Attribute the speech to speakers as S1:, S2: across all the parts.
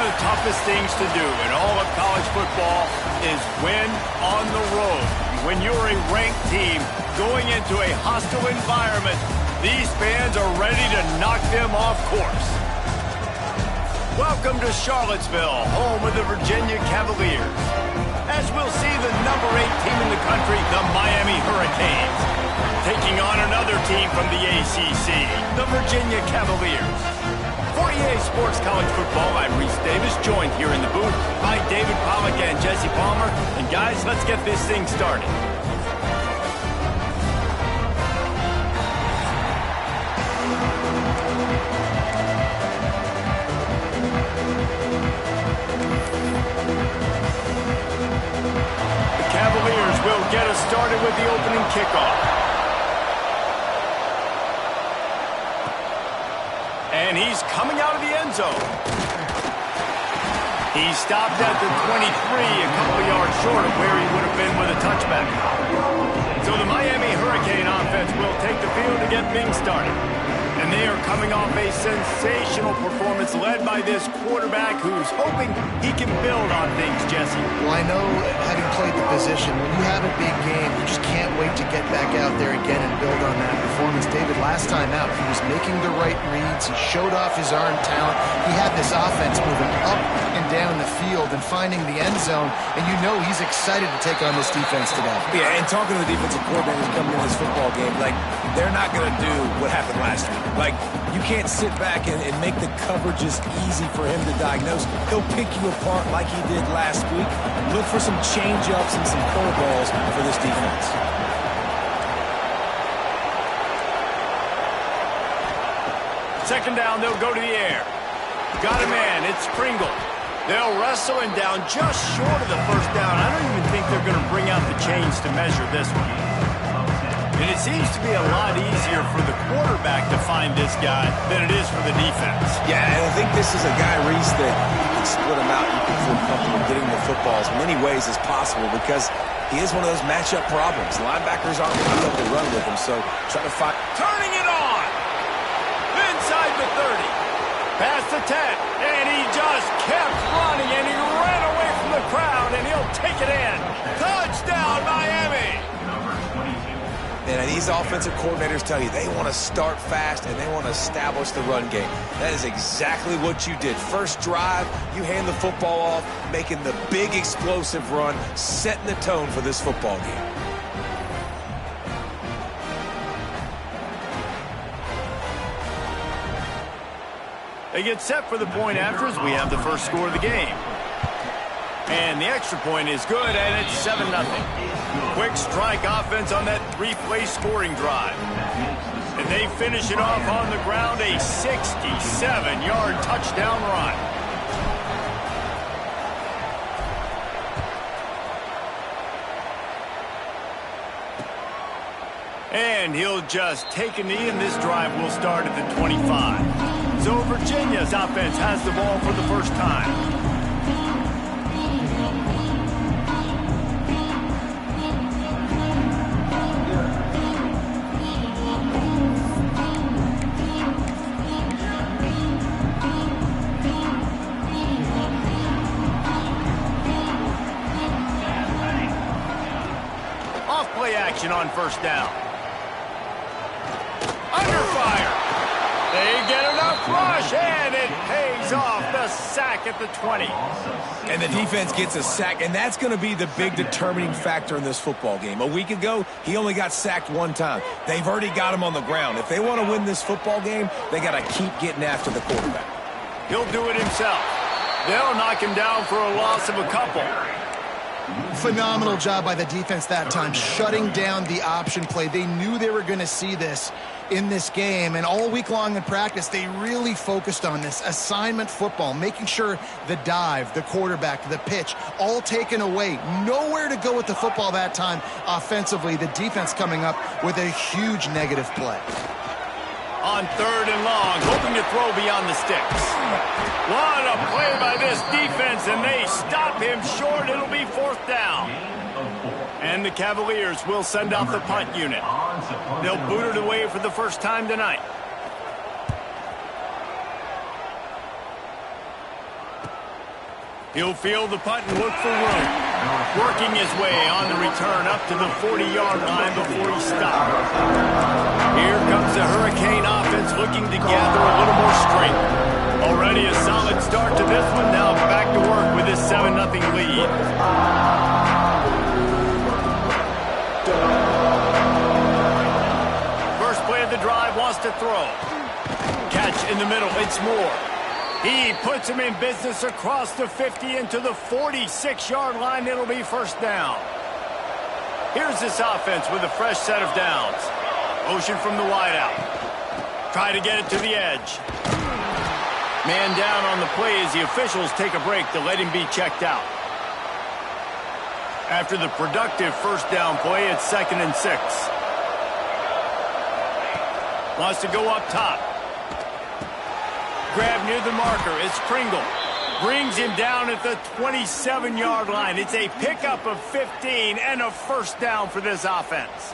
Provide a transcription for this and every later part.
S1: the toughest things to do in all of college football is win on the road. When you're a ranked team going into a hostile environment, these fans are ready to knock them off course. Welcome to Charlottesville, home of the Virginia Cavaliers. As we'll see the number 8 team in the country, the Miami Hurricanes, taking on another team from the ACC, the Virginia Cavaliers. For EA Sports College Football, I'm Reese Davis, joined here in the booth by David Pollack and Jesse Palmer. And guys, let's get this thing started. The Cavaliers will get us started with the opening kickoff. And he's coming out of the end zone. He stopped at the 23, a couple of yards short of where he would have been with a touchback. So the Miami Hurricane offense will take the field to get things started. And they are coming off a sensational performance led by this quarterback who's hoping he can build on things, Jesse.
S2: Well, I know, having played the position, when you have a big game, you just can't wait to get back out there again and build on that performance. David, last time out, he was making the right reads. He showed off his arm talent. He had this offense moving up and down the field and finding the end zone. And you know he's excited to take on this defense today.
S3: Yeah, and talking to the defensive coordinators coming in this football game, like, they're not going to do what happened last week. Like, you can't sit back and make the coverages easy for him to diagnose. He'll pick you apart like he did last week. Look for some change-ups and some curveballs for this defense.
S1: Second down, they'll go to the air. Got a man, it's Pringle. They'll wrestle him down just short of the first down. I don't even think they're going to bring out the chains to measure this one. And it seems to be a lot easier for the quarterback to find this guy than it is for the defense.
S3: Yeah, and I think this is a guy, Reese, that you can split him out. You can feel comfortable getting the football as many ways as possible because he is one of those matchup problems. Linebackers aren't going to be able to run with him, so try to find...
S1: Turning it on! Inside the 30. Past the 10. And he just kept running, and he ran away from the crowd, and he'll take it in. Touchdown, Miami!
S3: And these offensive coordinators tell you they want to start fast and they want to establish the run game. That is exactly what you did. First drive, you hand the football off, making the big explosive run, setting the tone for this football game.
S1: They get set for the point after as we have the first score of the game. And the extra point is good, and it's 7-0. Quick strike offense on that 3-play scoring drive. And they finish it off on the ground, a 67-yard touchdown run. And he'll just take a knee, and this drive will start at the 25. So Virginia's offense has the ball for the first time. Off-play action on first down. Under fire. They get enough rush, and it pays off. The sack at the 20.
S3: And the defense gets a sack, and that's going to be the big determining factor in this football game. A week ago, he only got sacked one time. They've already got him on the ground. If they want to win this football game, they got to keep getting after the quarterback.
S1: He'll do it himself. They'll knock him down for a loss of a couple.
S2: Phenomenal job by the defense that time, shutting down the option play. They knew they were going to see this in this game, and all week long in practice, they really focused on this assignment football, making sure the dive, the quarterback, the pitch, all taken away. Nowhere to go with the football that time offensively. The defense coming up with a huge negative play.
S1: On third and long, hoping to throw beyond the sticks. What a play by this defense, and they stop him short. It'll be fourth down. And the Cavaliers will send out the punt unit. They'll boot it away for the first time tonight. He'll field the punt and look for room. Working his way on the return up to the 40-yard line before he stops. Here comes the Hurricane offense looking to gather a little more strength. Already a solid start to this one. Now back to work with this 7-0 lead. First play of the drive, wants to throw. Catch in the middle, it's Moore. He puts him in business across the 50 into the 46-yard line. It'll be first down. Here's this offense with a fresh set of downs. Motion from the wideout. Try to get it to the edge. Man down on the play as the officials take a break to let him be checked out. After the productive first down play, it's 2nd and 6. Wants to go up top. Grab near the marker. It's Pringle. Brings him down at the 27-yard line. It's a pickup of 15 and a first down for this offense.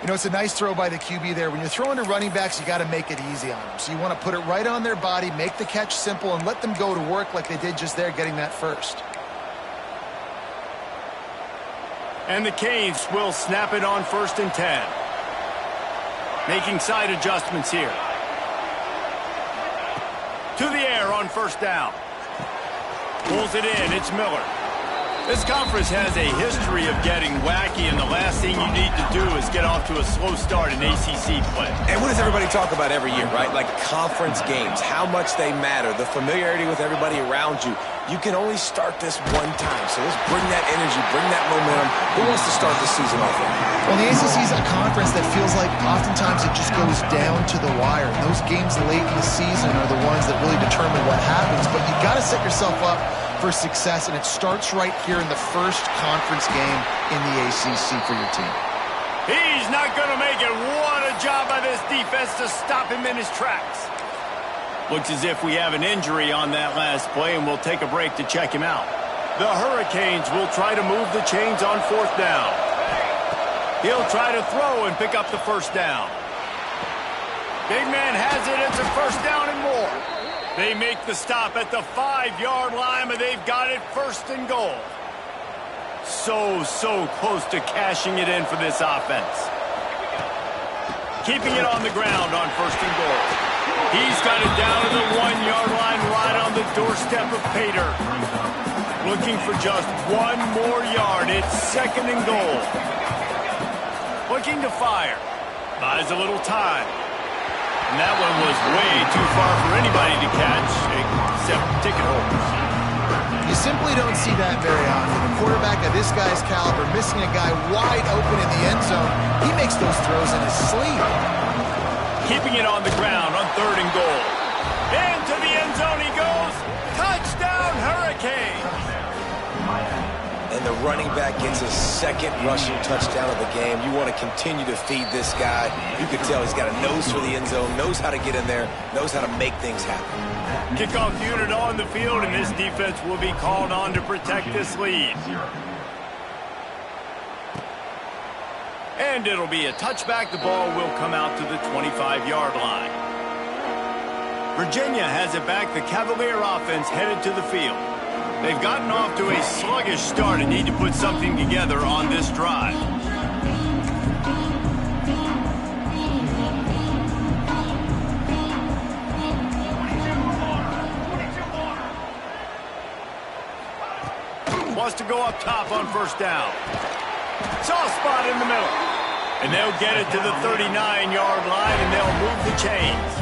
S2: You know, it's a nice throw by the QB there. When you're throwing to running backs, you got to make it easy on them. So you want to put it right on their body, make the catch simple, and let them go to work like they did just there, getting that first.
S1: And the Canes will snap it on 1st and 10. Making side adjustments here. To the air on first down. Pulls it in. It's Miller. This conference has a history of getting wacky, and the last thing you need to do is get off to a slow start in ACC play.
S3: And what does everybody talk about every year, right? Like conference games, how much they matter, the familiarity with everybody around you. You can only start this one time, so let's bring that energy, bring that momentum. Who wants to start the season off with?
S2: Well, the ACC is a conference that feels like oftentimes it just goes down to the wire. And those games late in the season are the ones that really determine what happens. But you got to set yourself up for success, and it starts right here in the first conference game in the ACC for your team.
S1: He's not going to make it. What a job by this defense to stop him in his tracks. Looks as if we have an injury on that last play, and we'll take a break to check him out. The Hurricanes will try to move the chains on 4th down. He'll try to throw and pick up the first down. Big man has it. It's a first down and more. They make the stop at the 5-yard line, but they've got it 1st and goal. So close to cashing it in for this offense. Keeping it on the ground on 1st and goal. He's got it down to the 1-yard line right on the doorstep of Pater. Looking for just one more yard. It's 2nd and goal. Looking to fire. Buys a little time. And that one was way too far for anybody to catch, except ticket holders.
S2: You simply don't see that very often. A quarterback of this guy's caliber missing a guy wide open in the end zone. He makes those throws in his sleep.
S1: Keeping it on the ground on 3rd and goal. Into the end zone he goes. Touchdown, Hurricanes.
S3: And the running back gets his 2nd rushing touchdown of the game. You want to continue to feed this guy. You can tell he's got a nose for the end zone, knows how to get in there, knows how to make things happen.
S1: Kickoff unit on the field, and this defense will be called on to protect this lead. And it'll be a touchback. The ball will come out to the 25-yard line. Virginia has it back. The Cavalier offense headed to the field. They've gotten off to a sluggish start and need to put something together on this drive. Wants to go up top on 1st down. Soft spot in the middle. And they'll get it to the 39-yard line, and they'll move the chains.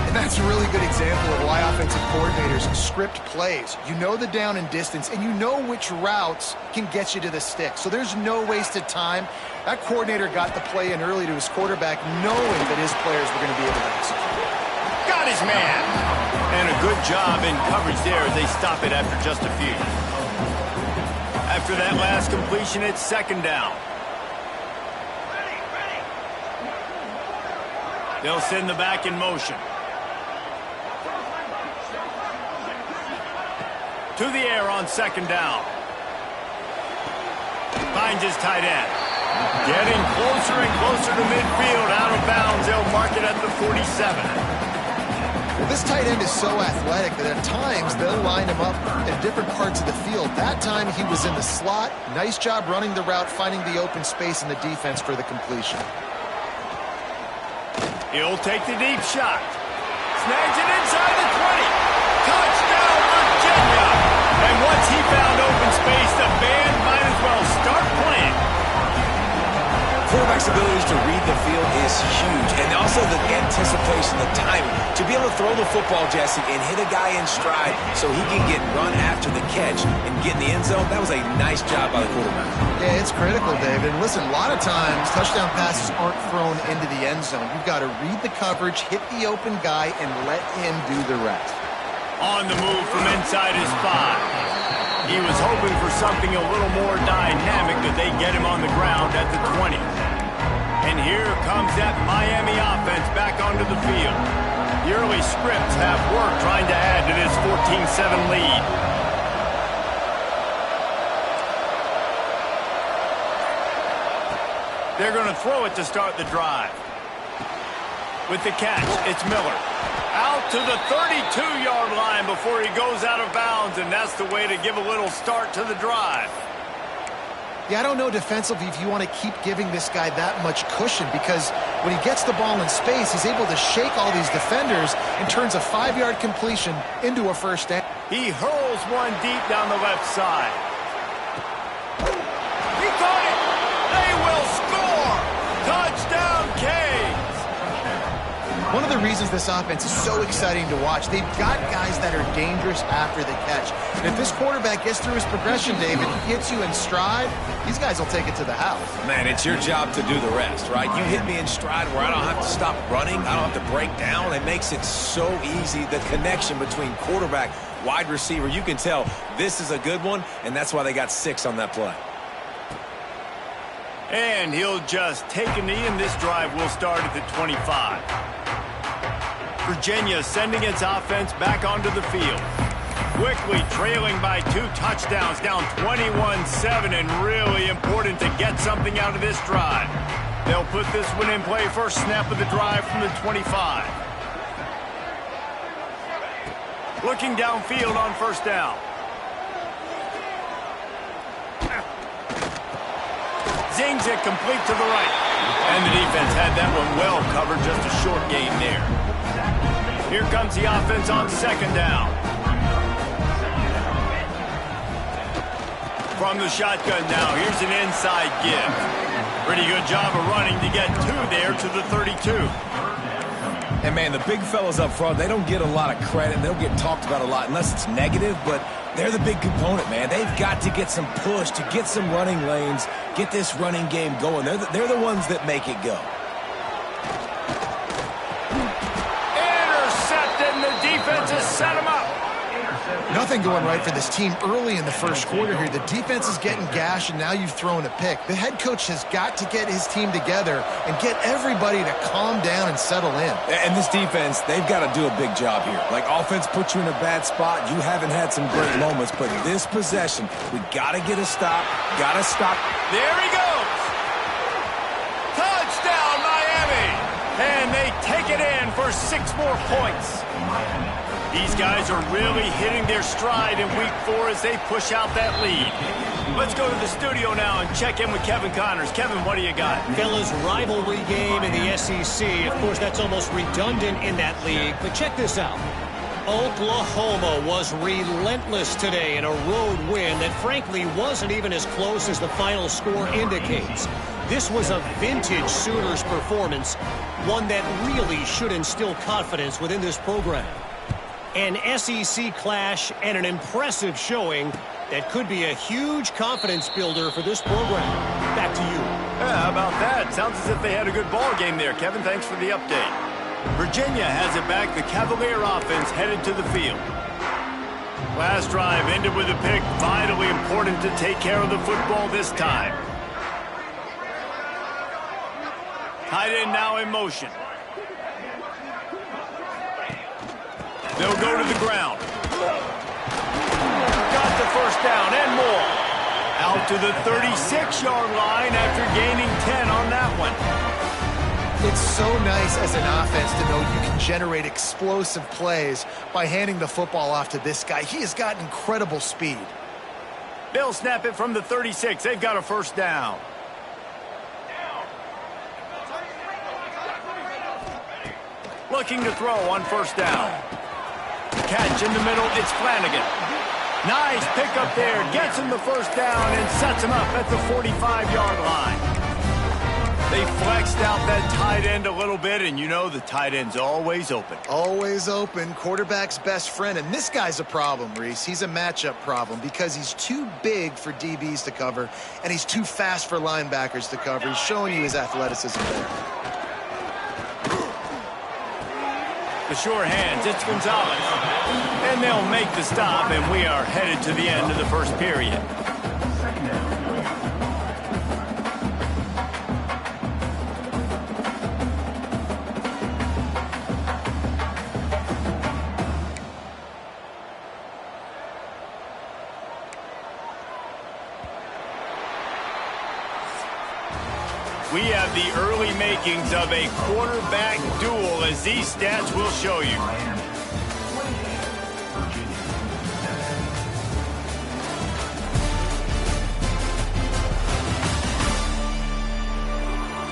S2: And that's a really good example of why offensive coordinators script plays. You know the down and distance, and you know which routes can get you to the stick. So there's no wasted time. That coordinator got the play in early to his quarterback, knowing that his players were going to be able to execute.
S1: Got his man. And a good job in coverage there as they stop it after just a few. After that last completion, it's 2nd down. They'll send the back in motion. To the air on 2nd down. Finds his tight end. Getting closer and closer to midfield. Out of bounds. They'll mark it at the 47.
S2: Well, this tight end is so athletic that at times they'll line him up in different parts of the field. That time he was in the slot. Nice job running the route, finding the open space in the defense for the completion.
S1: He'll take the deep shot. Snags it inside the 20. Touchdown, Virginia! And once he found open space, the band might as well start playing.
S3: Quarterback's abilities to read the field is huge, and also the anticipation, the timing. To be able to throw the football, Jesse, and hit a guy in stride so he can get run after the catch and get in the end zone, that was a nice job by the quarterback.
S2: Yeah, it's critical, David. And listen, a lot of times touchdown passes aren't thrown into the end zone. You've got to read the coverage, hit the open guy, and let him do the rest.
S1: On the move from inside his 5. He was hoping for something a little more dynamic, that they get him on the ground at the 20. And here comes that Miami offense back onto the field. The early scripts have worked trying to add to this 14-7 lead. They're going to throw it to start the drive. With the catch, it's Miller. Out to the 32-yard line before he goes out of bounds, and that's the way to give a little start to the drive.
S2: Yeah, I don't know defensively if you want to keep giving this guy that much cushion, because when he gets the ball in space, he's able to shake all these defenders and turns a 5-yard completion into a first down.
S1: He hurls one deep down the left side. He caught it! They will score! Touchdown, Canes!
S2: One of the reasons this offense is so exciting to watch, they've got guys that are dangerous after the catch. And if this quarterback gets through his progression, David, he hits you in stride, these guys will take it to the house.
S3: Man, it's your job to do the rest, right? You hit me in stride where I don't have to stop running, I don't have to break down. It makes it so easy, the connection between quarterback, wide receiver. You can tell this is a good one, and that's why they got 6 on that play.
S1: And he'll just take a knee, and this drive will start at the 25. Virginia sending its offense back onto the field. Quickly trailing by 2 touchdowns, down 21-7, and really important to get something out of this drive. They'll put this one in play first snap of the drive from the 25. Looking downfield on first down. Zings it complete to the right. And the defense had that one well covered, just a short gain there. Here comes the offense on second down. From the shotgun now, here's an inside give. Pretty good job of running to get 2 there to the 32.
S3: And, man, the big fellas up front, they don't get a lot of credit. They don't get talked about a lot unless it's negative, but they're the big component, man. They've got to get some push, to get some running lanes, get this running game going. They're the ones that make it go.
S1: Intercepted, and the defense has set him up.
S2: Nothing going right for this team early in the first quarter here. The defense is getting gashed, and now you've thrown a pick. The head coach has got to get his team together and get everybody to calm down and settle in.
S3: And this defense, they've got to do a big job here. Like, offense puts you in a bad spot. You haven't had some great moments, but this possession, we got to get a stop. Got to stop.
S1: There he goes. Touchdown, Miami. And they take it in for 6 more points. These guys are really hitting their stride in week 4 as they push out that lead. Let's go to the studio now and check in with Kevin Connors. Kevin, what do you got?
S4: Fellas, rivalry game in the SEC. Of course, that's almost redundant in that league. But check this out. Oklahoma was relentless today in a road win that frankly wasn't even as close as the final score indicates. This was a vintage Sooners performance, one that really should instill confidence within this program. An SEC clash and an impressive showing that could be a huge confidence builder for this program. Back to you.
S1: Yeah, how about that? Sounds as if they had a good ball game there. Kevin, thanks for the update. Virginia has it back. The Cavalier offense headed to the field. Last drive ended with a pick. Vitally important to take care of the football this time. Tight end now in motion. They'll go to the ground. Got the first down and more. Out to the 36-yard line after gaining 10 on that one.
S2: It's so nice as an offense to know you can generate explosive plays by handing the football off to this guy. He has got incredible speed.
S1: They'll snap it from the 36. They've got a first down. Looking to throw on first down. Catch in the middle. It's Flanagan. Nice pickup there. Gets him the first down and sets him up at the 45-yard line. They flexed out that tight end a little bit, and you know the tight end's always open.
S2: Always open. Quarterback's best friend. And this guy's a problem, Reese. He's a matchup problem because he's too big for DBs to cover, and he's too fast for linebackers to cover. He's showing you his athleticism there.
S1: The sure hands, it's Gonzalez. And they'll make the stop, and we are headed to the end of the first period. We have the early makings of a quarterback duel, as these stats will show you.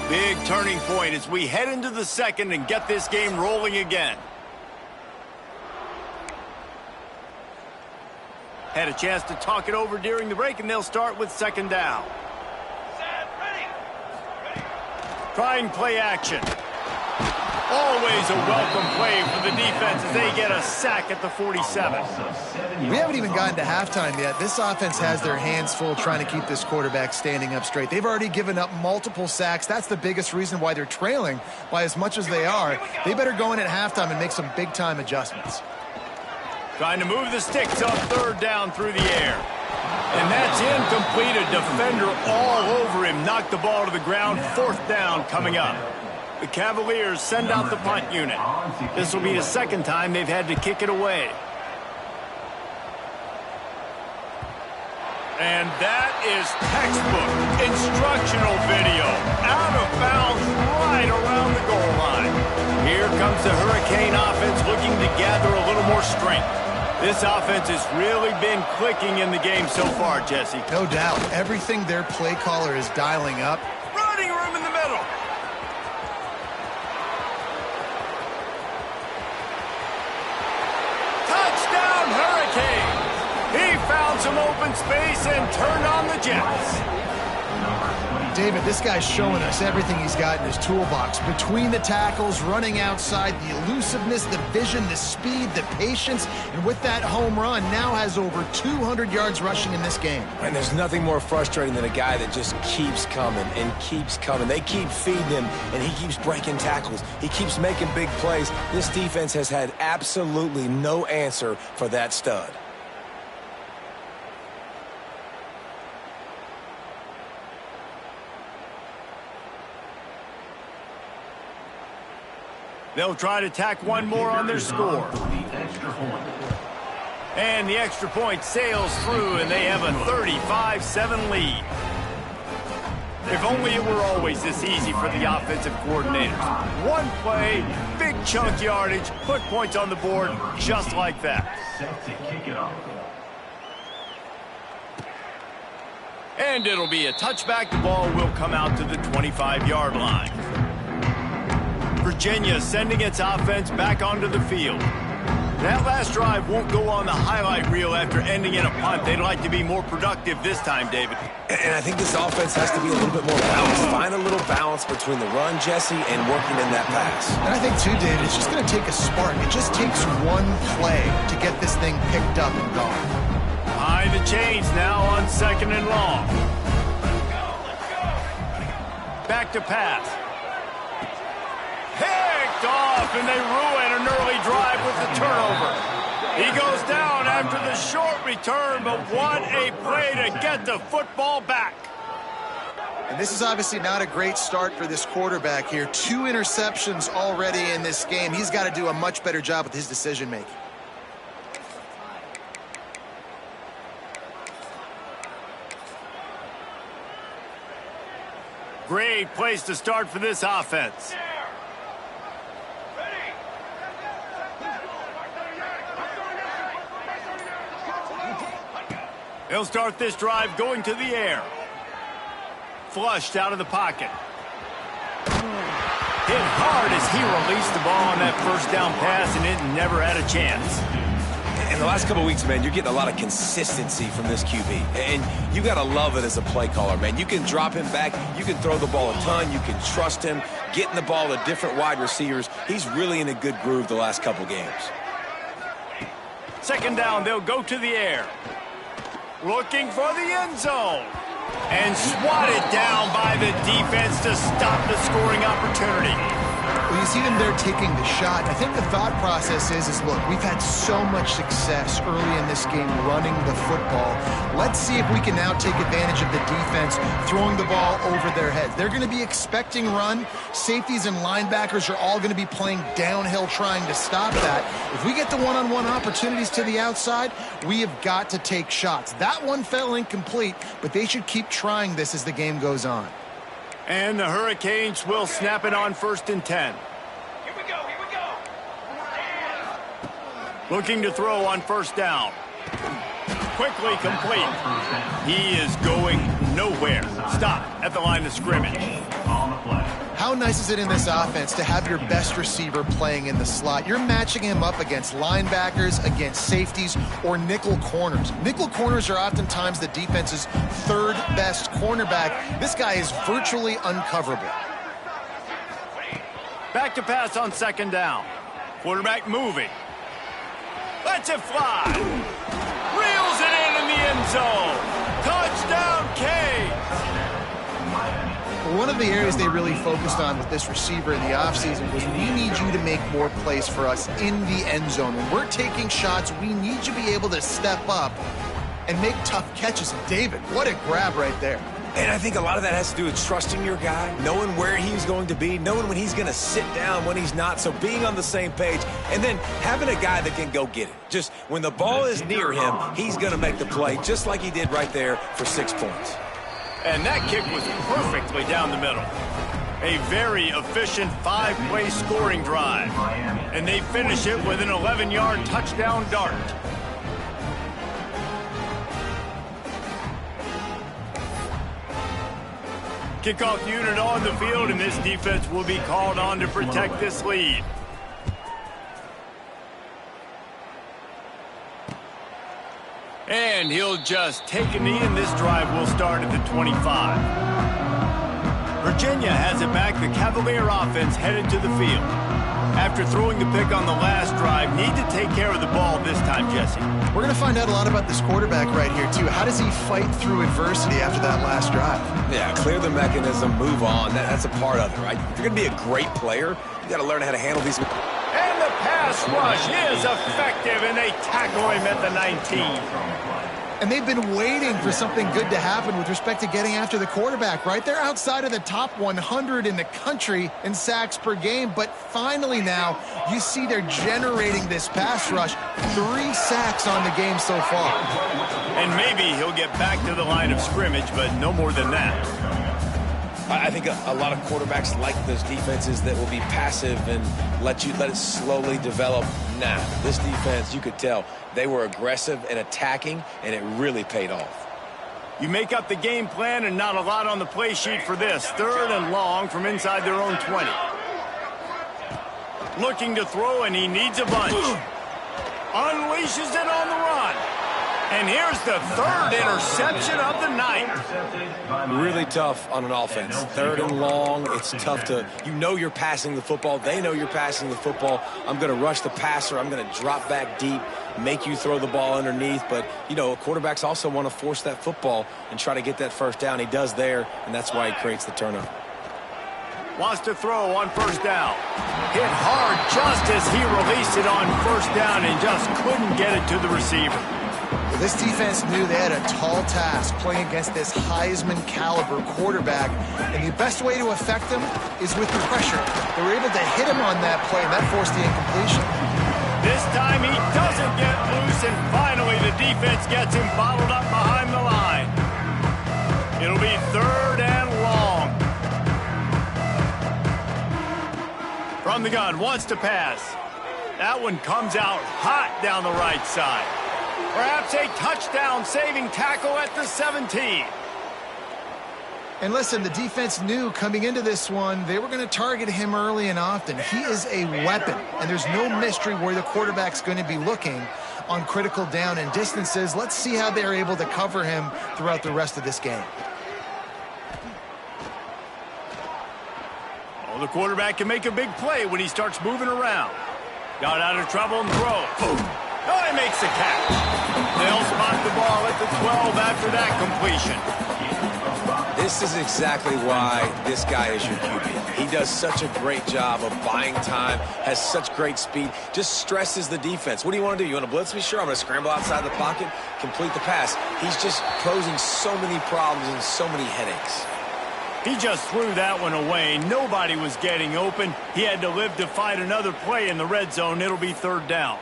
S1: Big turning point as we head into the second and get this game rolling again. Had a chance to talk it over during the break, and they'll start with second down. Trying play action. Always a welcome play for the defense as they get a sack at the 47.
S2: We haven't even gotten to halftime yet. This offense has their hands full trying to keep this quarterback standing up straight. They've already given up multiple sacks. That's the biggest reason why they're trailing by as much as they are. They better go in at halftime and make some big-time adjustments.
S1: Trying to move the sticks on third down through the air. And that's incomplete. A defender all over him. Knocked the ball to the ground. Fourth down coming up. The Cavaliers send out the punt unit. This will be the second time they've had to kick it away. And that is textbook instructional video. Out of bounds right around the goal line. Here comes the Hurricane offense looking to gather a little more strength. This offense has really been clicking in the game so far, Jesse.
S2: No doubt. Everything their play caller is dialing up.
S1: Running room in the middle. Touchdown, Hurricane. He found some open space and turned on the Jets.
S2: David, this guy's showing us everything he's got in his toolbox. Between the tackles, running outside, the elusiveness, the vision, the speed, the patience, and with that home run, now has over 200 yards rushing in this game.
S3: And there's nothing more frustrating than a guy that just keeps coming and keeps coming. They keep feeding him, and he keeps breaking tackles. He keeps making big plays. This defense has had absolutely no answer for that stud.
S1: They'll try to tack one more on their score. And the extra point sails through, and they have a 35-7 lead. If only it were always this easy for the offensive coordinators. One play, big chunk yardage, put points on the board just like that. And it'll be a touchback. The ball will come out to the 25-yard line. Virginia sending its offense back onto the field. That last drive won't go on the highlight reel after ending in a punt. They'd like to be more productive this time, David.
S3: And I think this offense has to be a little bit more balanced. Find a little balance between the run, Jesse, and working in that pass.
S2: And I think, too, David, it's just going to take a spark. It just takes one play to get this thing picked up and gone.
S1: High the chains now on second and long. Back to pass. Picked off, and they ruin an early drive with the turnover. He goes down after the short return, but what a play to get the football back.
S2: And this is obviously not a great start for this quarterback here. 2 interceptions already in this game. He's got to do a much better job with his decision-making.
S1: Great place to start for this offense. He'll start this drive going to the air. Flushed out of the pocket. Hit hard as he released the ball on that first down pass, and it never had a chance.
S3: In the last couple of weeks, man, you're getting a lot of consistency from this QB. And you got to love it as a play caller, man. You can drop him back. You can throw the ball a ton. You can trust him, getting the ball to different wide receivers. He's really in a good groove the last couple games.
S1: Second down, they'll go to the air. Looking for the end zone. And swatted down by the defense to stop the scoring opportunity.
S2: Well, you see them there taking the shot. I think the thought process is look, we've had so much success early in this game running the football. Let's see if we can now take advantage of the defense throwing the ball over their heads. They're going to be expecting run. Safeties and linebackers are all going to be playing downhill trying to stop that. If we get the one-on-one opportunities to the outside, we have got to take shots. That one fell incomplete, but they should keep trying this as the game goes on.
S1: And the Hurricanes will snap it on 1st and 10.
S5: Here we go, here we go.
S1: Looking to throw on 1st down. Quickly complete. He is going nowhere. Stop at the line of scrimmage.
S2: How nice is it in this offense to have your best receiver playing in the slot? You're matching him up against linebackers, against safeties, or nickel corners. Nickel corners are oftentimes the defense's third best cornerback. This guy is virtually uncoverable.
S1: Back to pass on 2nd down. Quarterback moving. Lets it fly. Reels it in the end zone. Touchdown, Canes.
S2: One of the areas they really focused on with this receiver in the offseason was we need you to make more plays for us in the end zone. When we're taking shots, we need you to be able to step up and make tough catches. And David, what a grab right there.
S3: And I think a lot of that has to do with trusting your guy, knowing where he's going to be, knowing when he's going to sit down, when he's not, so being on the same page, and then having a guy that can go get it. Just when the ball is near him, he's going to make the play, just like he did right there for 6 points.
S1: And that kick was perfectly down the middle. A very efficient 5-play scoring drive. And they finish it with an 11-yard touchdown dart. Kickoff unit on the field, and this defense will be called on to protect this lead. And he'll just take a knee, and this drive will start at the 25. Virginia has it back. The Cavalier offense headed to the field. After throwing the pick on the last drive, need to take care of the ball this time, Jesse.
S2: We're going to find out a lot about this quarterback right here, too. How does he fight through adversity after that last drive?
S3: Yeah, clear the mechanism, move on. That's a part of it, right? If you're going to be a great player, you got to learn how to handle these.
S1: And the pass rush is effective, and they tackle him at the 19.
S2: And they've been waiting for something good to happen with respect to getting after the quarterback, right? They're outside of the top 100 in the country in sacks per game, but finally now you see they're generating this pass rush. 3 sacks on the game so far.
S1: And maybe he'll get back to the line of scrimmage, but no more than that.
S3: I think a lot of quarterbacks like those defenses that will be passive and let it slowly develop. Nah, this defense, you could tell, they were aggressive and attacking, and it really paid off.
S1: You make up the game plan, and not a lot on the play sheet for this. 3rd and long from inside their own 20. Looking to throw, and he needs a bunch. Unleashes it on the run. And here's the 3rd interception of the night.
S3: Really tough on an offense. 3rd and long, it's tough to, you're passing the football. They know you're passing the football. I'm going to rush the passer. I'm going to drop back deep, make you throw the ball underneath. But, quarterbacks also want to force that football and try to get that 1st down. He does there, and that's why he creates the turnover.
S1: Wants to throw on 1st down. Hit hard just as he released it on 1st down and just couldn't get it to the receiver.
S2: This defense knew they had a tall task playing against this Heisman caliber quarterback, and the best way to affect him is with the pressure. They were able to hit him on that play, and that forced the incompletion.
S1: This time he doesn't get loose, and finally the defense gets him bottled up behind the line. It'll be 3rd and long. From the gun, wants to pass. That one comes out hot down the right side. Perhaps a touchdown-saving tackle at the 17.
S2: And listen, the defense knew coming into this one, they were going to target him early and often. He is a weapon, and there's no mystery where the quarterback's going to be looking on critical down and distances. Let's see how they're able to cover him throughout the rest of this game.
S1: Oh, the quarterback can make a big play when he starts moving around. Got out of trouble and throws. Oh, he makes the catch. They'll spot the ball at the 12 after that completion.
S3: This is exactly why this guy is your QB. He does such a great job of buying time, has such great speed, just stresses the defense. What do you want to do? You want to blitz me? Sure, I'm going to scramble outside the pocket, complete the pass. He's just posing so many problems and so many headaches.
S1: He just threw that one away. Nobody was getting open. He had to live to fight another play in the red zone. It'll be third down.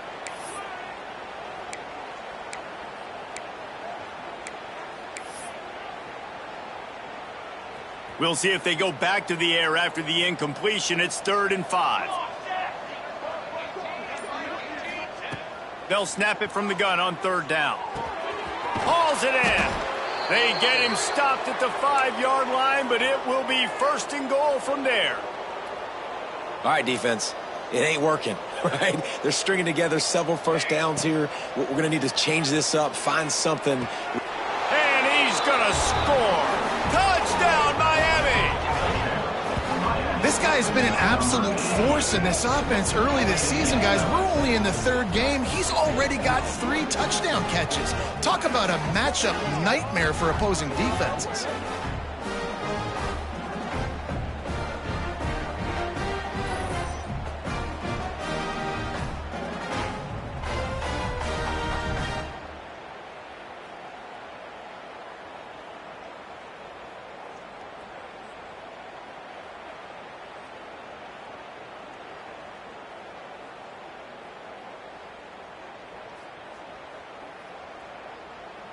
S1: We'll see if they go back to the air after the incompletion. It's 3rd and 5. They'll snap it from the gun on 3rd down. Hauls it in. They get him stopped at the 5-yard line, but it will be 1st and goal from there.
S3: All right, defense. It ain't working, right? They're stringing together several first downs here. We're going to need to change this up, find something.
S1: And he's going to score. Touchdown, Miami!
S2: This guy's been an absolute force in this offense early this season, guys. We're only in the 3rd game. He's already got 3 touchdown catches. Talk about a matchup nightmare for opposing defenses.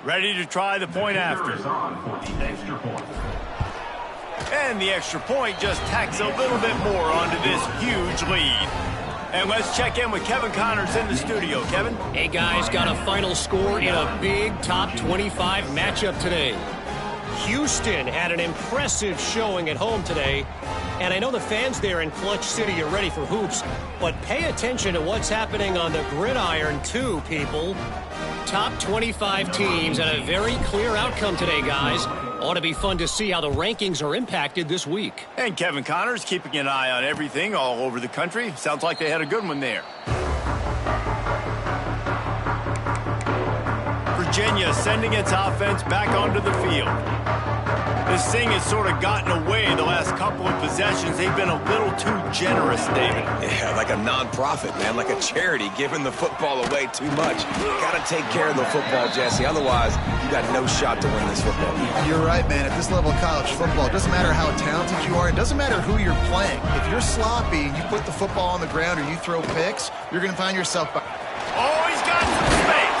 S1: Ready to try the point after. And the extra point just tacks a little bit more onto this huge lead. And let's check in with Kevin Connors in the studio. Kevin?
S4: Hey, guys, got a final score in a big top 25 matchup today. Houston had an impressive showing at home today. And I know the fans there in Clutch City are ready for hoops, but pay attention to what's happening on the gridiron too, people. Top 25 teams and a very clear outcome today, guys. Ought to be fun to see how the rankings are impacted this week.
S1: And Kevin Connors keeping an eye on everything all over the country. Sounds like they had a good one there. Virginia sending its offense back onto the field. This thing has sort of gotten away the last couple of possessions. They've been a little too generous, David.
S3: Yeah, like a nonprofit, man, like a charity, giving the football away too much. Got to take care of the football, Jesse. Otherwise, you got no shot to win this football game.
S2: You're right, man. At this level of college football, it doesn't matter how talented you are. It doesn't matter who you're playing. If you're sloppy and you put the football on the ground or you throw picks, you're going to find yourself...
S1: Oh, he's got some space.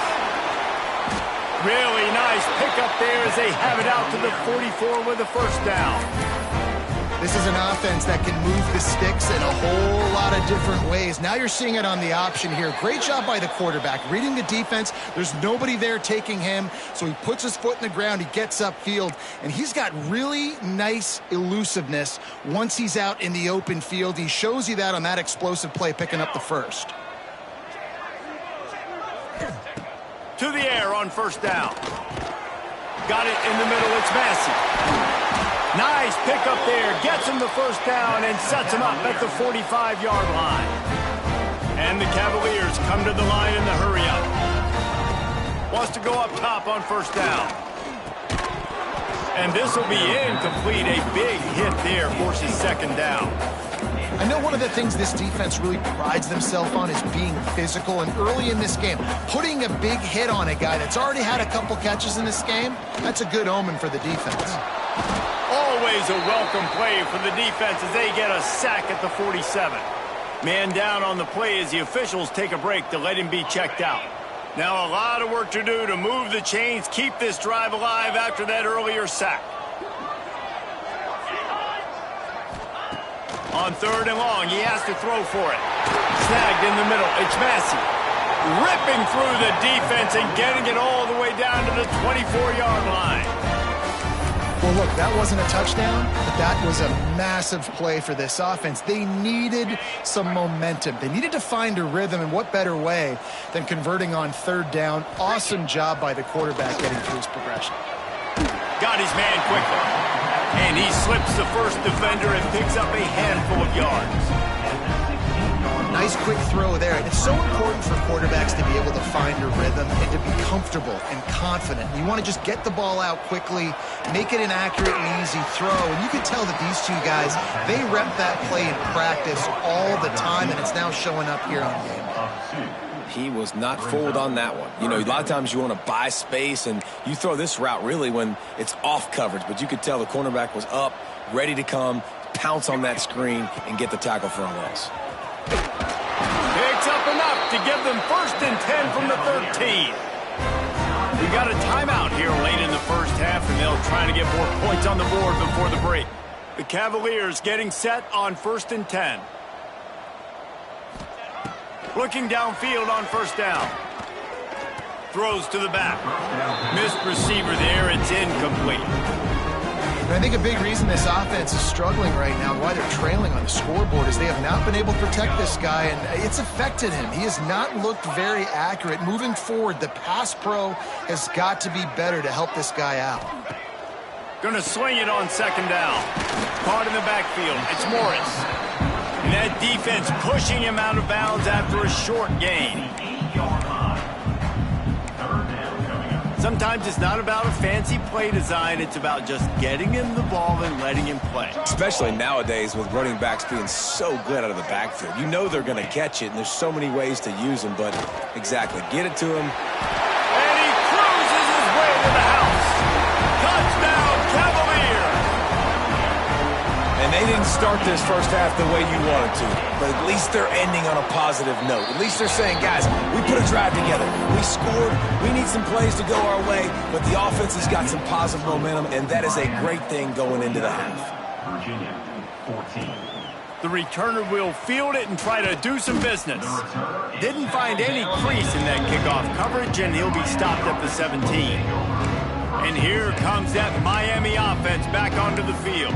S1: Really nice pickup there as they have it out to the 44 with a 1st down.
S2: This is an offense that can move the sticks in a whole lot of different ways. Now you're seeing it on the option here. Great job by the quarterback. Reading the defense, there's nobody there taking him, so he puts his foot in the ground, he gets upfield, and he's got really nice elusiveness once he's out in the open field. He shows you that on that explosive play, picking up the 1st.
S1: To the air on 1st down. Got it in the middle. It's Massey. Nice pickup there. Gets him the 1st down and sets him up at the 45-yard line. And the Cavaliers come to the line in the hurry-up. Wants to go up top on 1st down. And this will be incomplete. A big hit there forces 2nd down.
S2: I know one of the things this defense really prides themselves on is being physical, and early in this game, putting a big hit on a guy that's already had a couple catches in this game, that's a good omen for the defense.
S1: Always a welcome play for the defense as they get a sack at the 47. Man down on the play as the officials take a break to let him be checked out. Now a lot of work to do to move the chains, keep this drive alive after that earlier sack. On 3rd and long, he has to throw for it. Snagged in the middle. It's Massey. ripping through the defense and getting it all the way down to the 24-yard line.
S2: Well, look, that wasn't a touchdown, but that was a massive play for this offense. They needed some momentum. They needed to find a rhythm, and what better way than converting on third down. Awesome job by the quarterback getting through his progression.
S1: Got his man quickly, and he slips the first defender and picks up a handful of yards.
S2: Nice quick throw there. It's so important for quarterbacks to be able to find a rhythm and to be comfortable and confident. You want to just get the ball out quickly, make it an accurate and easy throw. And you can tell that these two guys, they rep that play in practice all the time, and it's now showing up here on game day.
S3: He was not fooled on that one. You know, a lot of times you want to buy space, and you throw this route really when it's off coverage. But you could tell the cornerback was up, ready to come, pounce on that screen, and get the tackle for a loss.
S1: Picks up enough to give them 1st and 10 from the 13. We got a timeout here late in the first half, and they'll try to get more points on the board before the break. The Cavaliers getting set on 1st and 10. Looking downfield on 1st down. Throws to the back. Missed receiver there. It's incomplete.
S2: And I think a big reason this offense is struggling right now, why they're trailing on the scoreboard, is they have not been able to protect this guy, and it's affected him. He has not looked very accurate. Moving forward, the pass pro has got to be better to help this guy out.
S1: Gonna swing it on 2nd down. Caught in the backfield. It's Morris. And that defense pushing him out of bounds after a short gain. Sometimes it's not about a fancy play design. It's about just getting him the ball and letting him play.
S3: Especially nowadays with running backs being so good out of the backfield. You know they're going to catch it, and there's so many ways to use them. But exactly, get it to him.
S1: And he cruises his way to the house. Touchdown, Cavaliers.
S3: And they didn't start this first half the way you wanted to, but at least they're ending on a positive note. At least they're saying, guys, we put a drive together. We scored. We need some plays to go our way, but the offense has got some positive momentum, and that is a great thing going into the half.
S5: Virginia, 14.
S1: The returner will field it and try to do some business. Didn't find any crease in that kickoff coverage, and he'll be stopped at the 17. And here comes that Miami offense back onto the field.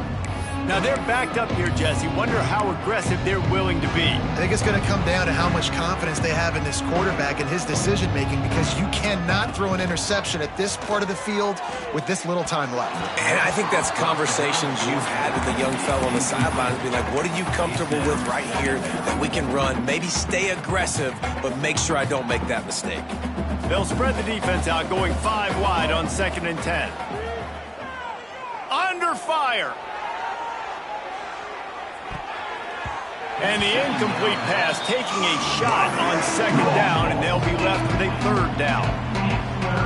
S1: Now, they're backed up here, Jesse. Wonder how aggressive they're willing to be.
S2: I think it's going to come down to how much confidence they have in this quarterback and his decision-making, because you cannot throw an interception at this part of the field with this little time left.
S3: And I think that's conversations you've had with the young fellow on the sidelines. Be like, what are you comfortable with right here that we can run? Maybe stay aggressive, but make sure I don't make that mistake.
S1: They'll spread the defense out, going 5 wide on 2nd and 10. Under fire. And the incomplete pass taking a shot on 2nd down, and they'll be left with a 3rd down.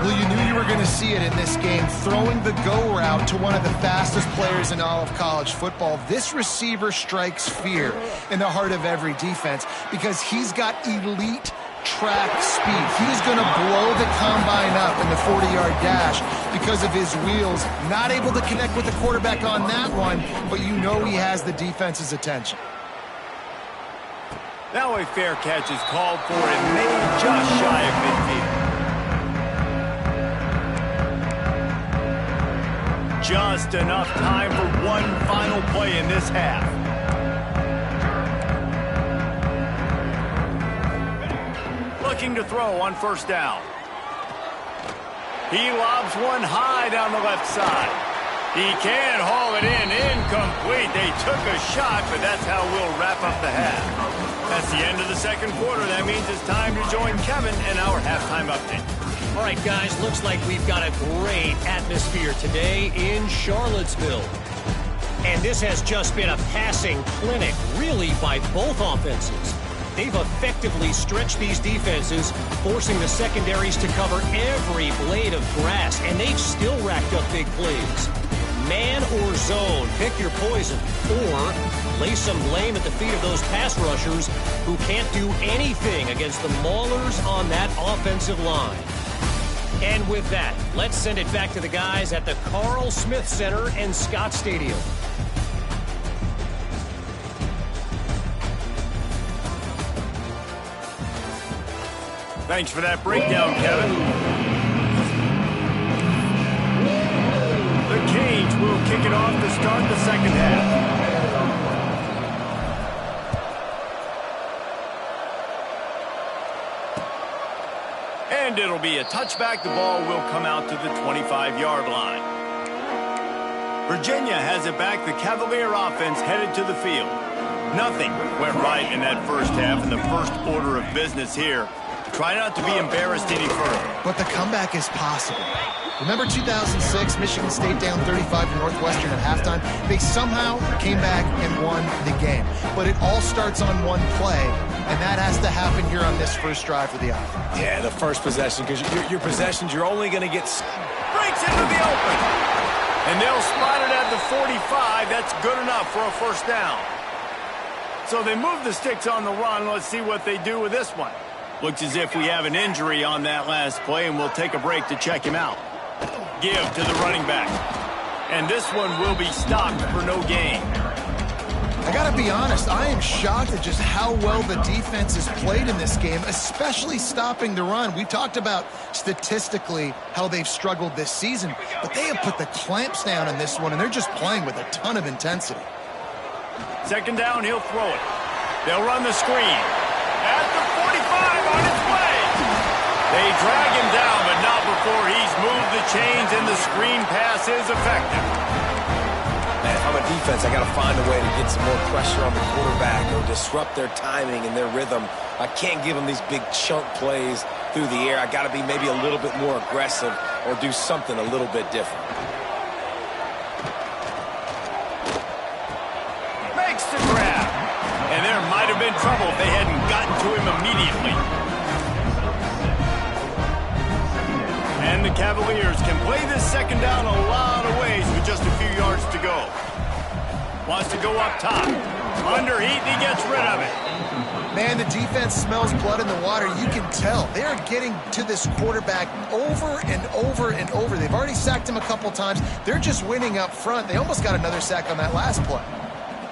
S2: Well, you knew you were going to see it in this game, throwing the go route to one of the fastest players in all of college football. This receiver strikes fear in the heart of every defense because he's got elite track speed. He's going to blow the combine up in the 40-yard dash because of his wheels. Not able to connect with the quarterback on that one, but you know he has the defense's attention.
S1: Now a fair catch is called for and made just shy of midfield. Just enough time for one final play in this half. Looking to throw on 1st down. He lobs one high down the left side. He can haul it in. Incomplete. They took a shot, but that's how we'll wrap up the half. That's the end of the 2nd quarter. That means it's time to join Kevin in our halftime update.
S4: All right, guys, looks like we've got a great atmosphere today in Charlottesville. And this has just been a passing clinic, really, by both offenses. They've effectively stretched these defenses, forcing the secondaries to cover every blade of grass, and they've still racked up big plays. Man or zone, pick your poison, or lay some blame at the feet of those pass rushers who can't do anything against the maulers on that offensive line. And with that, let's send it back to the guys at the Carl Smith Center and Scott Stadium.
S1: Thanks for that breakdown, Kevin. The Canes will kick it off to start the second half. And it'll be a touchback. The ball will come out to the 25-yard line. Virginia has it back. The Cavalier offense headed to the field. Nothing went right in that first half, and the first order of business here. Try not to be embarrassed any further.
S2: But the comeback is possible. Remember 2006, Michigan State down 35 to Northwestern at halftime? They somehow came back and won the game. But it all starts on one play, and that has to happen here on this first drive for the offense.
S3: Yeah, the first possession, because your possessions, you're only going to get...
S1: Breaks into the open. And they'll spot it at the 45. That's good enough for a first down. So they move the sticks on the run. Let's see what they do with this one. Looks as if we have an injury on that last play, and we'll take a break to check him out. Give to the running back. And this one will be stopped for no gain.
S2: I gotta be honest, I am shocked at just how well the defense has played in this game, especially stopping the run. We've talked about statistically how they've struggled this season, but they have put the clamps down in this one, and they're just playing with a ton of intensity.
S1: Second down, he'll throw it. They'll run the screen. At the 45 on its way. They drag him down, but not before he's moved the chains, and the screen pass is effective.
S3: Man, if I'm a defense, I got to find a way to get some more pressure on the quarterback or disrupt their timing and their rhythm. I can't give them these big chunk plays through the air. I got to be maybe a little bit more aggressive or do something a little bit different.
S1: Makes the grab. And there might have been trouble if they hadn't gotten to him immediately. And the Cavaliers can play this second down a lot of ways with just a few yards to go. Wants to go up top. Under heat, and he gets rid of it.
S2: Man, the defense smells blood in the water. You can tell. They are getting to this quarterback over and over and over. They've already sacked him a couple times. They're just winning up front. They almost got another sack on that last play.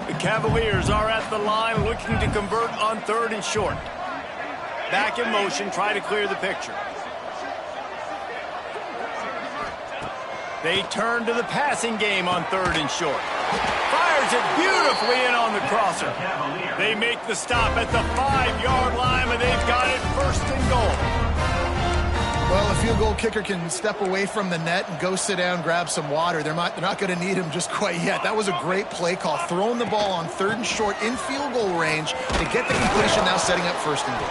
S1: The Cavaliers are at the line looking to convert on third and short. Back in motion, try to clear the picture. They turn to the passing game on third and short. Fires it beautifully in on the crosser. They make the stop at the 5-yard line, and they've got it first and goal.
S2: Well, a field goal kicker can step away from the net and go sit down, grab some water. They're not going to need him just quite yet. That was a great play call. Throwing the ball on third and short in field goal range to get the completion, now setting up first and goal.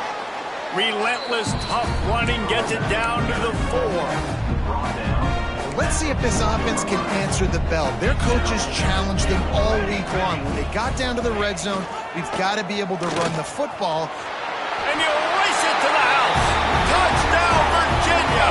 S1: Relentless, tough running gets it down to the 4.
S2: Let's see if this offense can answer the bell. Their coaches challenged them all week long. When they got down to the red zone, we've got to be able to run the football.
S1: And you race it to the house. Touchdown, Virginia.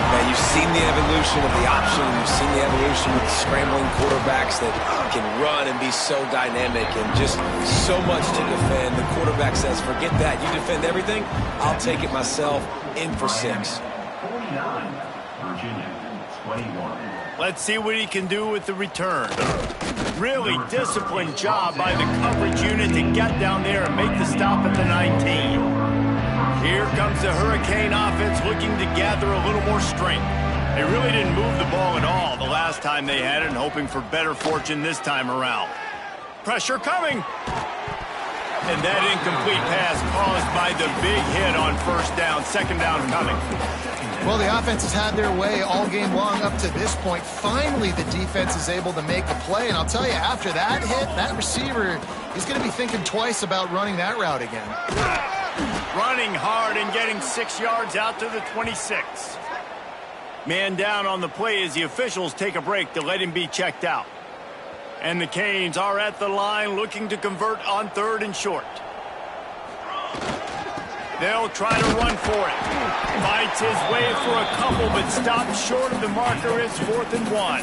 S3: Man, you've seen the evolution of the option. You've seen the evolution with scrambling quarterbacks that can run and be so dynamic and just so much to defend. The quarterback says, forget that. You defend everything, I'll take it myself. In for 6.
S5: 49. Virginia, 21.
S1: Let's see what he can do with the return. Really disciplined job by the coverage unit to get down there and make the stop at the 19. Here comes the Hurricane offense looking to gather a little more strength. They really didn't move the ball at all the last time they had it, and hoping for better fortune this time around. Pressure coming. And that incomplete pass caused by the big hit on first down. Second down coming.
S2: Well, the offense has had their way all game long up to this point. Finally, the defense is able to make a play. And I'll tell you, after that hit, that receiver, he's going to be thinking twice about running that route again.
S1: Running hard and getting 6 yards out to the 26. Man down on the play as the officials take a break to let him be checked out. And the Canes are at the line looking to convert on third and short. They'll try to run for it. Fights his way for a couple, but stops short of the marker. It's 4th and 1.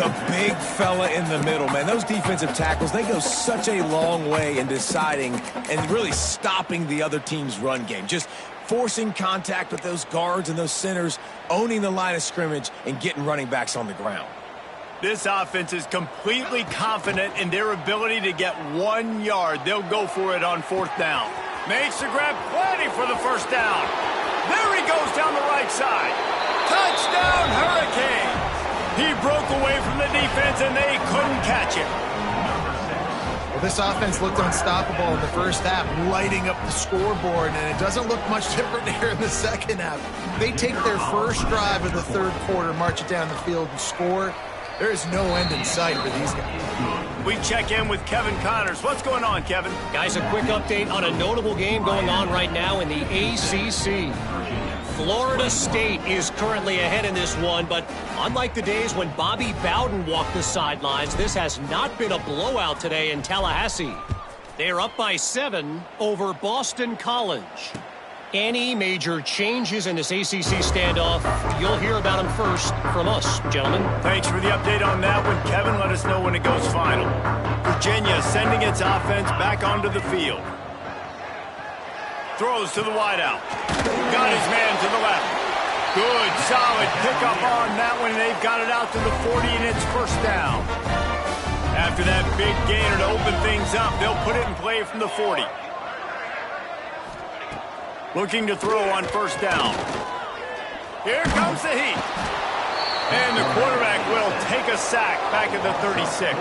S3: The big fella in the middle, man. Those defensive tackles, they go such a long way in deciding and really stopping the other team's run game. Just forcing contact with those guards and those centers, owning the line of scrimmage, and getting running backs on the ground.
S1: This offense is completely confident in their ability to get 1 yard. They'll go for it on 4th down. Makes the grab, plenty for the first down. There he goes down the right side. Touchdown, Hurricanes! He broke away from the defense, and they couldn't catch him.
S2: Well, this offense looked unstoppable in the first half, lighting up the scoreboard, and it doesn't look much different here in the second half. They take their first drive of the third quarter, march it down the field, and score. There is no end in sight for these guys.
S1: We check in with Kevin Connors. What's going on, Kevin?
S4: Guys, a quick update on a notable game going on right now in the ACC. Florida State is currently ahead in this one, but unlike the days when Bobby Bowden walked the sidelines, this has not been a blowout today in Tallahassee. They're up by 7 over Boston College. Any major changes in this ACC standoff, you'll hear about them first from us, gentlemen.
S1: Thanks for the update on that one, Kevin. Let us know when it goes final. Virginia sending its offense back onto the field. Throws to the wideout. Got his man to the left. Good, solid pickup on that one. They've got it out to the 40, and it's first down. After that big gainer to open things up, they'll put it in play from the 40. Looking to throw on first down. Here comes the heat. And the quarterback will take a sack back at the 36.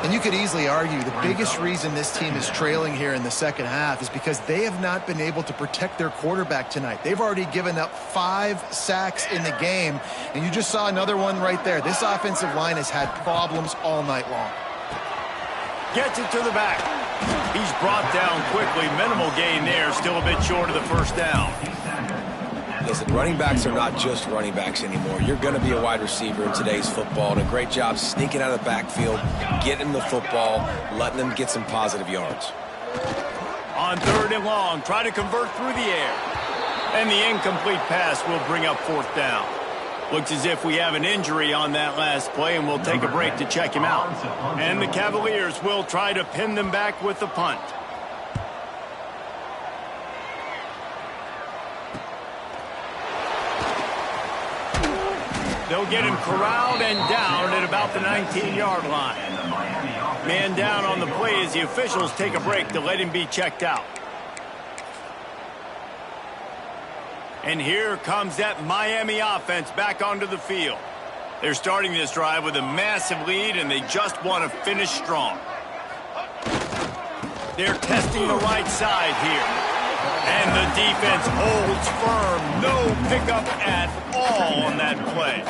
S2: And you could easily argue the biggest reason this team is trailing here in the second half is because they have not been able to protect their quarterback tonight. They've already given up 5 sacks in the game, and you just saw another one right there. This offensive line has had problems all night long.
S1: Gets it to the back. He's brought down quickly. Minimal gain there. Still a bit short of the first down.
S3: Listen, running backs are not just running backs anymore. You're going to be a wide receiver in today's football, and a great job sneaking out of the backfield, getting the football, letting them get some positive yards.
S1: On 3rd and long, try to convert through the air. And the incomplete pass will bring up 4th down. Looks as if we have an injury on that last play, and we'll take a break to check him out. And the Cavaliers will try to pin them back with the punt. They'll get him corralled and down at about the 19-yard line. Man down on the play as the officials take a break to let him be checked out. And here comes that Miami offense back onto the field. They're starting this drive with a massive lead, and they just want to finish strong. They're testing the right side here. And the defense holds firm. No pickup at all on that play.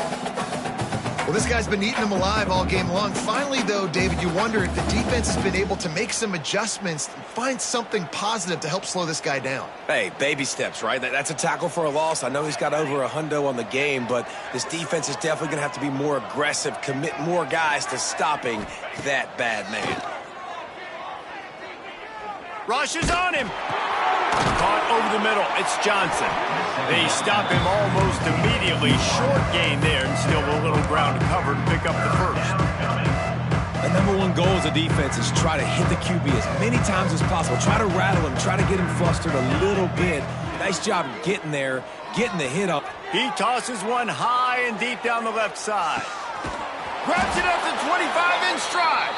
S2: Well, this guy's been eating them alive all game long. Finally, though, David, you wonder if the defense has been able to make some adjustments and find something positive to help slow this guy down.
S3: Hey, baby steps, right? That's a tackle for a loss. I know he's got over $100 on the game, but this defense is definitely going to have to be more aggressive, commit more guys to stopping that bad man.
S1: Rushes on him. Caught over the middle. It's Johnson. They stop him almost immediately. Short gain there, and still a little ground to cover to pick up the first.
S3: The #1 goal as a defense is try to hit the QB as many times as possible. Try to rattle him. Try to get him flustered a little bit. Nice job getting there, getting the hit up.
S1: He tosses one high and deep down the left side. Grabs it up to 25 in stride.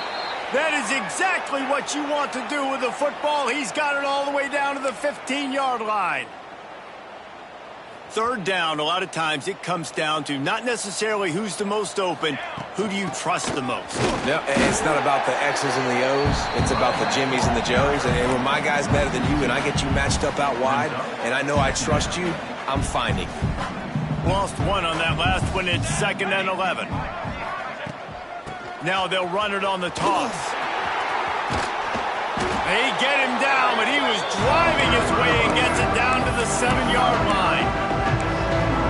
S1: That is exactly what you want to do with the football. He's got it all the way down to the 15-yard line. 3rd down, a lot of times it comes down to not necessarily who's the most open, who do you trust the most?
S3: No, it's not about the X's and the O's. It's about the Jimmies and the Joes. And when my guy's better than you and I get you matched up out wide, and I know I trust you, I'm finding.
S1: Lost one on that last one. It's 2nd and 11. Now they'll run it on the toss. They get him down, but he was driving his way and gets it down to the 7-yard line.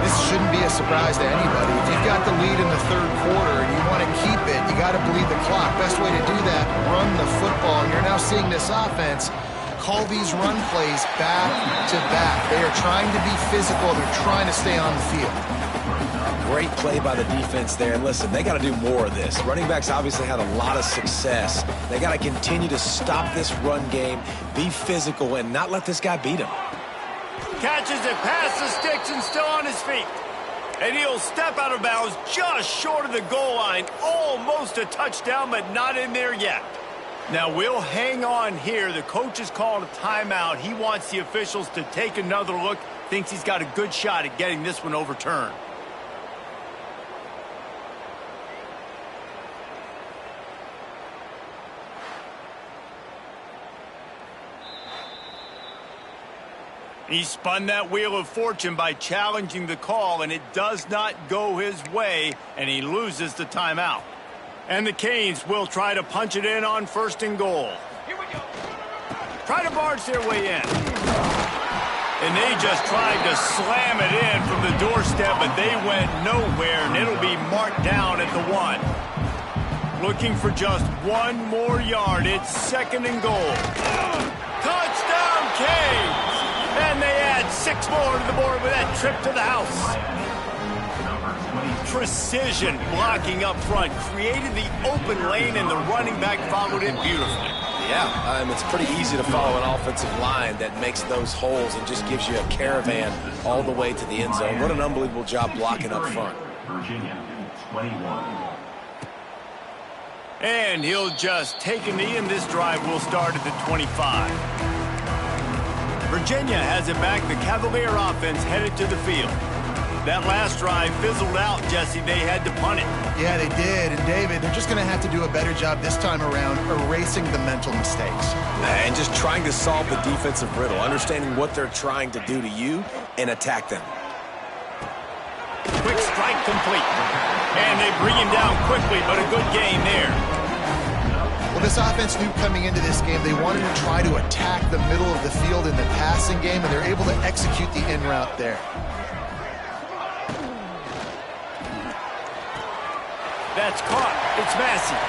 S2: This shouldn't be a surprise to anybody. If you've got the lead in the 3rd quarter and you want to keep it, you got to bleed the clock. Best way to do that, run the football. And you're now seeing this offense call these run plays back to back. They are trying to be physical. They're trying to stay on the field.
S3: Great play by the defense there. And listen, they got to do more of this. Running backs obviously had a lot of success. They got to continue to stop this run game, be physical, and not let this guy beat him.
S1: Catches it past the sticks and still on his feet. And he'll step out of bounds just short of the goal line. Almost a touchdown, but not in there yet. Now we'll hang on here. The coach has called a timeout. He wants the officials to take another look. Thinks he's got a good shot at getting this one overturned. He spun that wheel of fortune by challenging the call, and it does not go his way, and he loses the timeout. And the Canes will try to punch it in on 1st and goal. Here we go. Try to barge their way in. And they just tried to slam it in from the doorstep, but they went nowhere, and it'll be marked down at the 1. Looking for just 1 more yard. It's 2nd and goal. Touchdown, Canes! And they add 6 more to the board with that trip to the house. Precision blocking up front, created the open lane, and the running back followed it beautifully.
S3: Yeah, it's pretty easy to follow an offensive line that makes those holes and just gives you a caravan all the way to the end zone. What an unbelievable job blocking up front.
S5: Virginia, 21.
S1: And he'll just take a knee, and this drive will start at the 25. Virginia has it back. The Cavalier offense headed to the field. That last drive fizzled out, Jesse. They had to punt it.
S2: Yeah, they did. And, David, they're just going to have to do a better job this time around erasing the mental mistakes.
S3: And just trying to solve the defensive riddle, understanding what they're trying to do to you and attack them.
S1: Quick strike complete. And they bring him down quickly, but a good gain there.
S2: Well, this offense knew coming into this game they wanted to try to attack the middle of the field in the passing game, and they're able to execute the in route there.
S1: That's caught. It's Massey.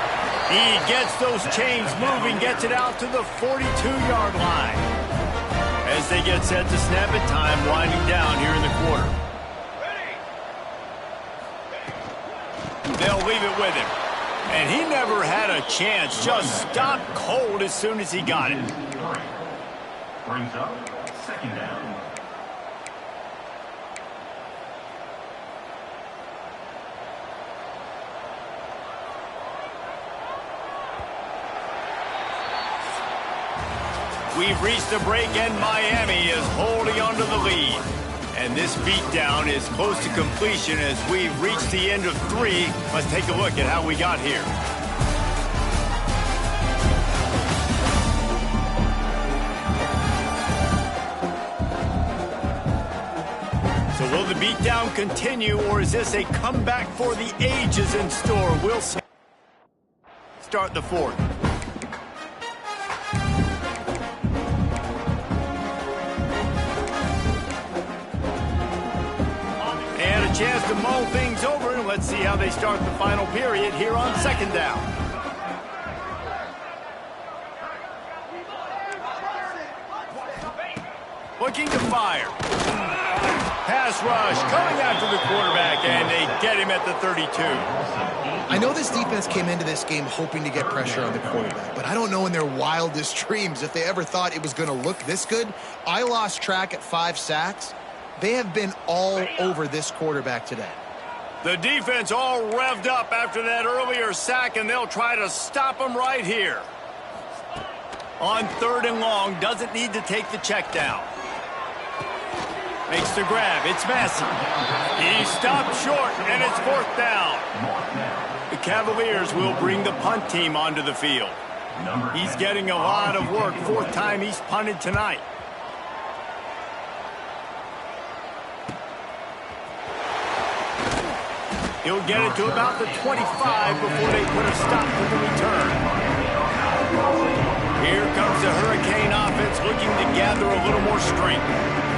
S1: He gets those chains moving, gets it out to the 42-yard line. As they get set to snap it, time winding down here in the quarter. They'll leave it with him. And he never had a chance. Just stopped cold as soon as he got it.
S5: Brings up 2nd down.
S1: We've reached the break, and Miami is holding onto the lead. And this beatdown is close to completion as we've reached the end of 3. Let's take a look at how we got here. So will the beatdown continue, or is this a comeback for the ages in store? We'll see. Start the 4th. Chance to mull things over, and let's see how they start the final period here on 2nd down. Looking to fire. Pass rush coming after the quarterback, and they get him at the 32.
S2: I know this defense came into this game hoping to get pressure on the quarterback, but I don't know in their wildest dreams if they ever thought it was going to look this good. I lost track at 5 sacks. They have been all over this quarterback today.
S1: The defense all revved up after that earlier sack, and they'll try to stop him right here. On 3rd and long, doesn't need to take the check down. Makes the grab. It's Massey. He stopped short, and it's 4th down. The Cavaliers will bring the punt team onto the field. He's getting a lot of work. 4th time he's punted tonight. He'll get it to about the 25 before they put a stop to the return. Here comes the Hurricane offense looking to gather a little more strength.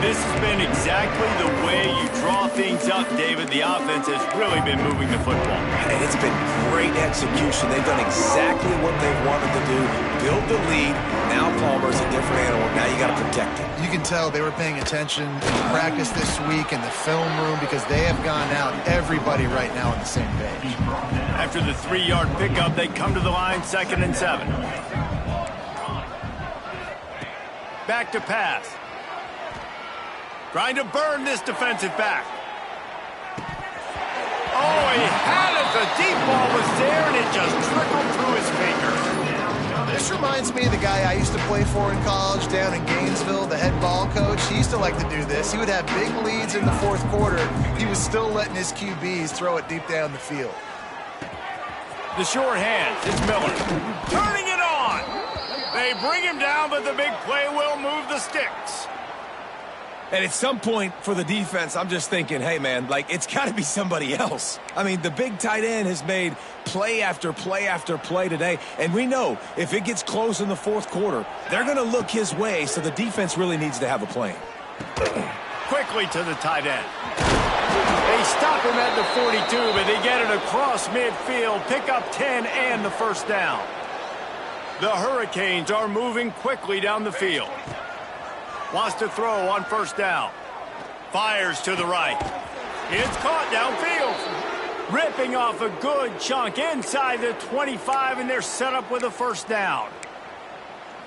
S1: This has been exactly the way you draw things up, David. The offense has really been moving the football.
S3: And it's been great execution. They've done exactly what they've wanted to do. Build the lead. Now Palmer's a different animal. Now you got to protect him.
S2: You can tell they were paying attention in practice this week in the film room because they have gone out, everybody right now on the same page.
S1: After the 3-yard pickup, they come to the line, 2nd and 7. Back to pass. Trying to burn this defensive back. Oh, he had it. The deep ball was there, and it just trickled through his fingers.
S2: This reminds me of the guy I used to play for in college down in Gainesville, the head ball coach. He used to like to do this. He would have big leads in the fourth quarter. He was still letting his QBs throw it deep down the field.
S1: The short hands, it's Miller. Turning it on. They bring him down, but the big play will move the sticks.
S3: And at some point for the defense, I'm just thinking, hey, man, like, it's got to be somebody else. I mean, the big tight end has made play after play after play today. And we know if it gets close in the fourth quarter, they're going to look his way, so the defense really needs to have a plan.
S1: Quickly to the tight end. They stop him at the 42, but they get it across midfield, pick up 10 and the first down. The Hurricanes are moving quickly down the field. Wants to throw on first down. Fires to the right. It's caught downfield. Ripping off a good chunk inside the 25, and they're set up with a first down.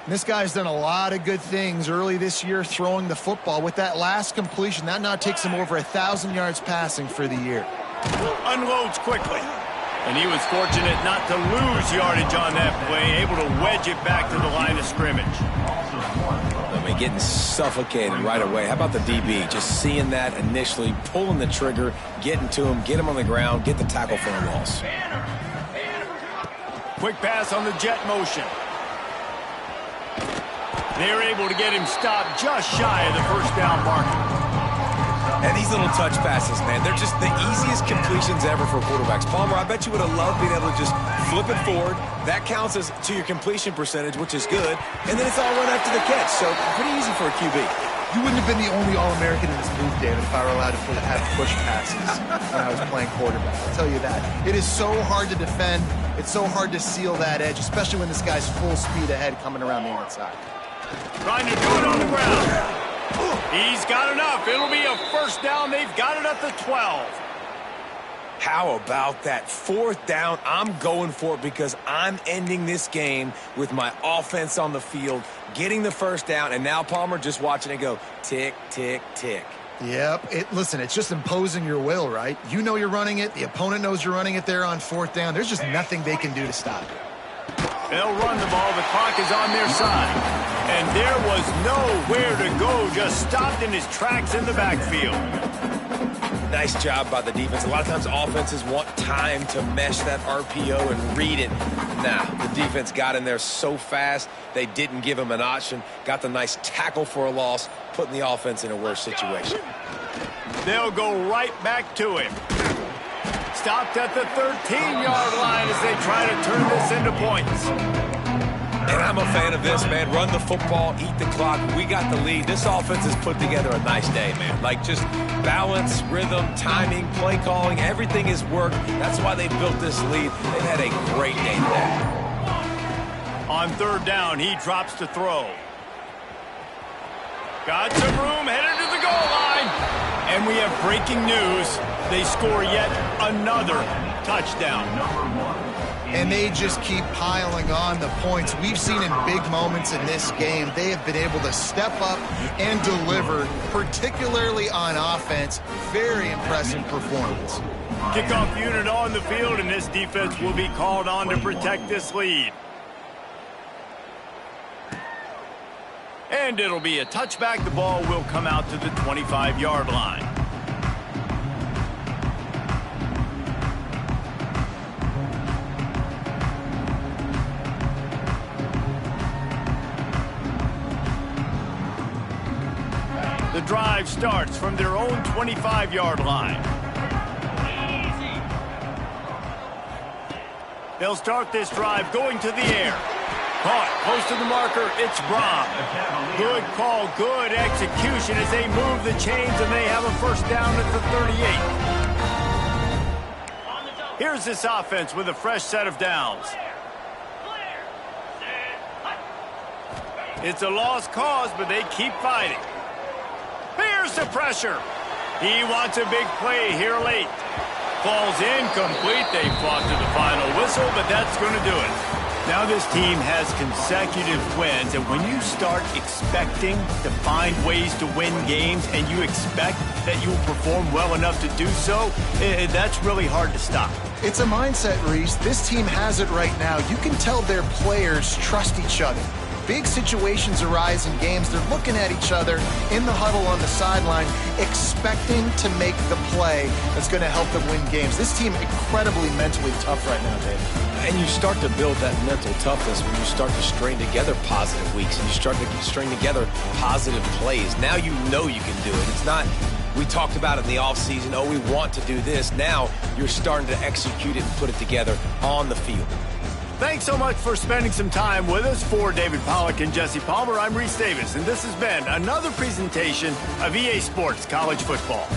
S2: This guy's done a lot of good things early this year throwing the football. With that last completion, that now takes him over 1,000 yards passing for the year.
S1: Unloads quickly. And he was fortunate not to lose yardage on that play, able to wedge it back to the line of scrimmage.
S3: I mean, getting suffocated right away. How about the DB? Just seeing that initially, pulling the trigger, getting to him, get him on the ground, get the tackle for a loss.
S1: Quick pass on the jet motion. They're able to get him stopped just shy of the first down marker.
S3: And these little touch passes, man, they're just the easiest completions ever for quarterbacks. Palmer, I bet you would have loved being able to just flip it forward. That counts as to your completion percentage, which is good. And then it's all run after the catch, so pretty easy for a QB.
S2: You wouldn't have been the only All-American in this move, David, if I were allowed to have push passes when I was playing quarterback. I'll tell you that. It is so hard to defend. It's so hard to seal that edge, especially when this guy's full speed ahead coming around the outside.
S1: Trying to do it on the ground. He's got enough. It'll be a first down. They've got it at the 12.
S3: How about that fourth down? I'm going for it because I'm ending this game with my offense on the field, getting the first down, and now Palmer just watching it go tick, tick, tick.
S2: Yep. Listen, it's just imposing your will, right? You know you're running it. The opponent knows you're running it there on fourth down. There's just nothing they can do to stop it.
S1: They'll run the ball. The clock is on their side. And there was nowhere to go. Just stopped in his tracks in the backfield.
S3: Nice job by the defense. A lot of times offenses want time to mesh that RPO and read it. Nah, the defense got in there so fast, they didn't give him an option. Got the nice tackle for a loss, putting the offense in a worse situation.
S1: They'll go right back to him. Stopped at the 13-yard line as they try to turn this into points.
S3: And I'm a fan of this, man. Run the football, eat the clock. We got the lead. This offense has put together a nice day, man. Like, just balance, rhythm, timing, play calling, everything has worked. That's why they built this lead. They've had a great day today.
S1: On third down, he drops to throw. Got some room, headed to the goal line. And we have breaking news. They score yet another touchdown.
S2: And they just keep piling on the points. We've seen in big moments in this game, they have been able to step up and deliver, particularly on offense. Very impressive performance.
S1: Kickoff unit on the field, and this defense will be called on to protect this lead. And it'll be a touchback. The ball will come out to the 25-yard line. The drive starts from their own 25-yard line. They'll start this drive going to the air. Caught close to the marker. It's Braun. Good call, good execution as they move the chains, and they have a first down at the 38. Here's this offense with a fresh set of downs. It's a lost cause, but they keep fighting. Here's the pressure. He wants a big play here late. Falls incomplete. They fought to the final whistle, but that's going to do it. Now this team has consecutive wins, and when you start expecting to find ways to win games and you expect that you will perform well enough to do so, that's really hard to stop.
S2: It's a mindset, Reese. This team has it right now. You can tell their players trust each other. Big situations arise in games. They're looking at each other in the huddle on the sideline, expecting to make the play that's going to help them win games. This team incredibly mentally tough right now, Dave.
S3: And you start to build that mental toughness when you start to string together positive weeks and you start to string together positive plays. Now you know you can do it. It's not, we talked about it in the offseason, oh, we want to do this. Now you're starting to execute it and put it together on the field.
S1: Thanks so much for spending some time with us. For David Pollack and Jesse Palmer, I'm Reese Davis, and this has been another presentation of EA Sports College Football.